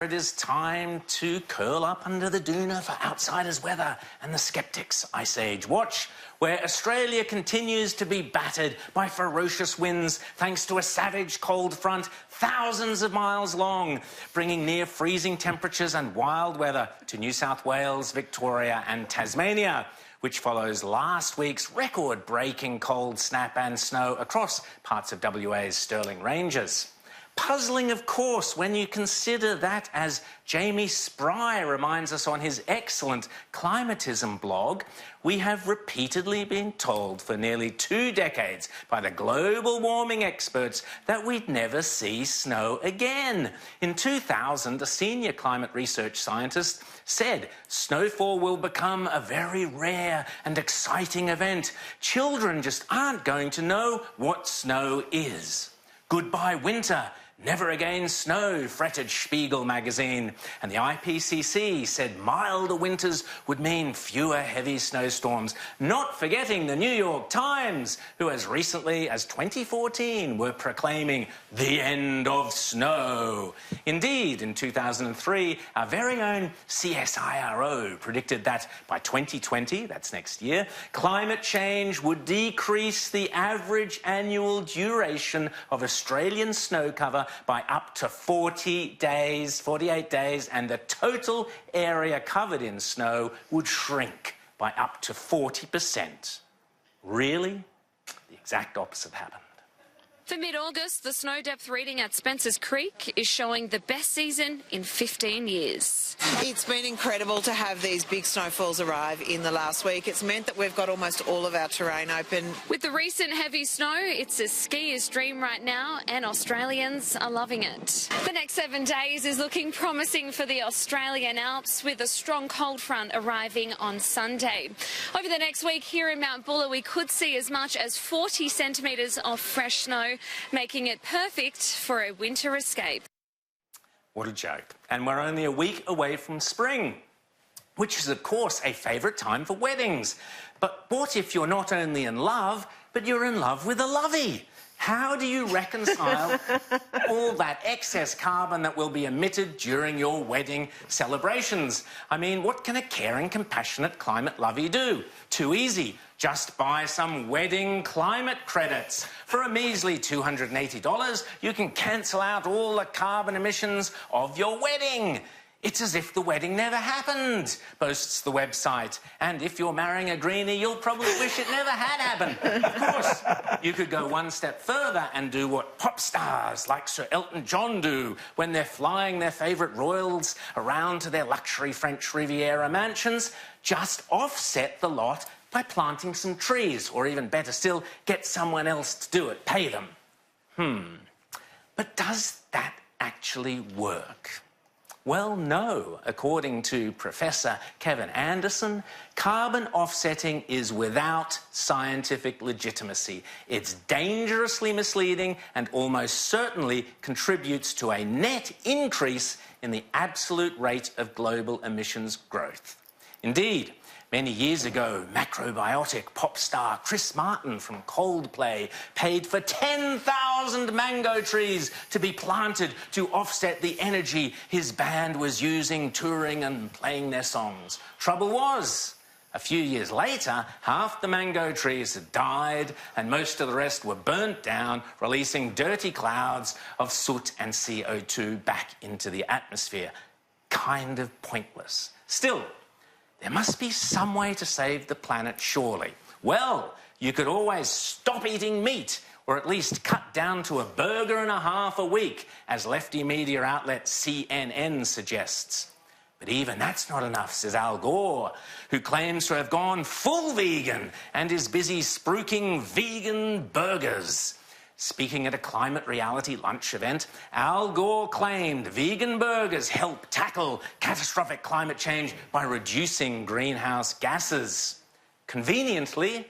It is time to curl up under the doona for outsiders' weather and the skeptics' ice age watch, where Australia continues to be battered by ferocious winds thanks to a savage cold front thousands of miles long, bringing near freezing temperatures and wild weather to New South Wales, Victoria and Tasmania, which follows last week's record-breaking cold snap and snow across parts of WA's Stirling Ranges. Puzzling, of course, when you consider that, as Jamie Spry reminds us on his excellent climatism blog, we have repeatedly been told for nearly 2 decades by the global warming experts that we'd never see snow again. In 2000, a senior climate research scientist said snowfall will become a very rare and exciting event. Children just aren't going to know what snow is. Goodbye winter. Never again snow, fretted Spiegel magazine. And the IPCC said milder winters would mean fewer heavy snowstorms, not forgetting the New York Times, who as recently as 2014 were proclaiming the end of snow. Indeed, in 2003, our very own CSIRO predicted that by 2020, that's next year, climate change would decrease the average annual duration of Australian snow cover by up to 48 days, and the total area covered in snow would shrink by up to 40%. Really? The exact opposite happened. For mid-August, the snow depth reading at Spencer's Creek is showing the best season in 15 years. It's been incredible to have these big snowfalls arrive in the last week. It's meant that we've got almost all of our terrain open. With the recent heavy snow, it's a skier's dream right now, and Australians are loving it. The next 7 days is looking promising for the Australian Alps, with a strong cold front arriving on Sunday. Over the next week here in Mount Buller, we could see as much as 40 centimetres of fresh snow, making it perfect for a winter escape. What a joke. And we're only a week away from spring, which is, of course, a favourite time for weddings. But what if you're not only in love, but you're in love with a lovey? How do you reconcile all that excess carbon that will be emitted during your wedding celebrations? I mean, what can a caring, compassionate climate lovey do? Too easy. Just buy some wedding climate credits. For a measly $280, you can cancel out all the carbon emissions of your wedding. It's as if the wedding never happened, boasts the website. And if you're marrying a greenie, you'll probably wish it never had happened. Of course, you could go one step further and do what pop stars like Sir Elton John do when they're flying their favourite royals around to their luxury French Riviera mansions. Just offset the lot by planting some trees, or even better still, get someone else to do it, pay them. But does that actually work? Well, no. According to Professor Kevin Anderson, carbon offsetting is without scientific legitimacy. It's dangerously misleading and almost certainly contributes to a net increase in the absolute rate of global emissions growth. Indeed, many years ago, macrobiotic pop star Chris Martin from Coldplay paid for 10,000 mango trees to be planted to offset the energy his band was using touring and playing their songs. Trouble was, a few years later, half the mango trees had died and most of the rest were burnt down, releasing dirty clouds of soot and CO2 back into the atmosphere. Kind of pointless. Still, there must be some way to save the planet, surely. Well, you could always stop eating meat, or at least cut down to a burger and a half a week, as lefty media outlet CNN suggests. But even that's not enough, says Al Gore, who claims to have gone full vegan and is busy spruiking vegan burgers. Speaking at a climate reality lunch event, Al Gore claimed vegan burgers help tackle catastrophic climate change by reducing greenhouse gases. Conveniently,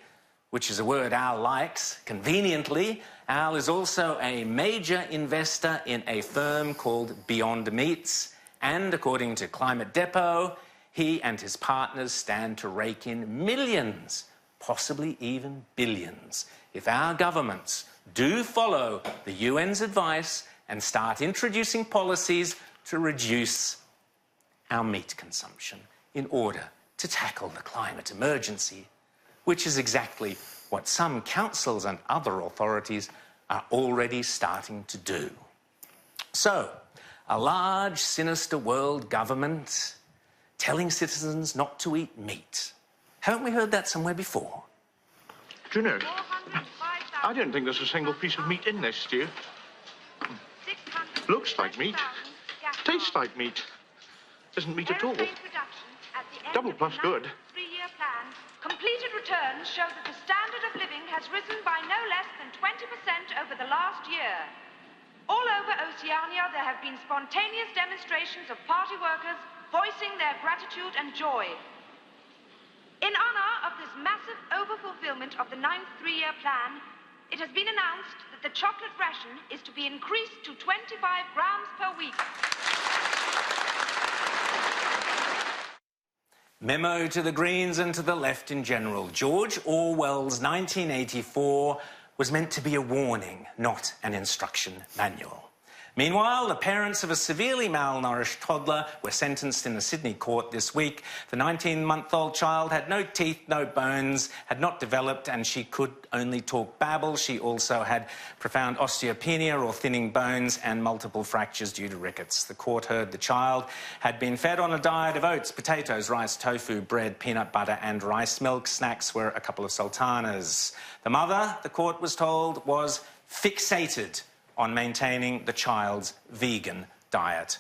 which is a word Al likes, conveniently, Al is also a major investor in a firm called Beyond Meats, and according to Climate Depot, he and his partners stand to rake in millions, possibly even billions, if our governments do follow the UN's advice and start introducing policies to reduce our meat consumption in order to tackle the climate emergency, which is exactly what some councils and other authorities are already starting to do. So, a large, sinister world government telling citizens not to eat meat. Haven't we heard that somewhere before? Do you know, I don't think there's a single piece of meat in this, do you? Looks like meat. Tastes like meat. Isn't meat at all. Double plus good. Completed returns show that the standard of living has risen by no less than 20% over the last year. All over Oceania, there have been spontaneous demonstrations of party workers voicing their gratitude and joy. In honour of this massive overfulfillment of the 9th three-year plan, it has been announced that the chocolate ration is to be increased to 25 grams per week. Memo to the Greens and to the left in general. George Orwell's 1984 was meant to be a warning, not an instruction manual. Meanwhile, the parents of a severely malnourished toddler were sentenced in a Sydney court this week. The 19-month-old child had no teeth, no bones, had not developed, and she could only talk babble. She also had profound osteopenia or thinning bones and multiple fractures due to rickets. The court heard the child had been fed on a diet of oats, potatoes, rice, tofu, bread, peanut butter and rice milk. Snacks were a couple of sultanas. The mother, the court was told, was fixated on maintaining the child's vegan diet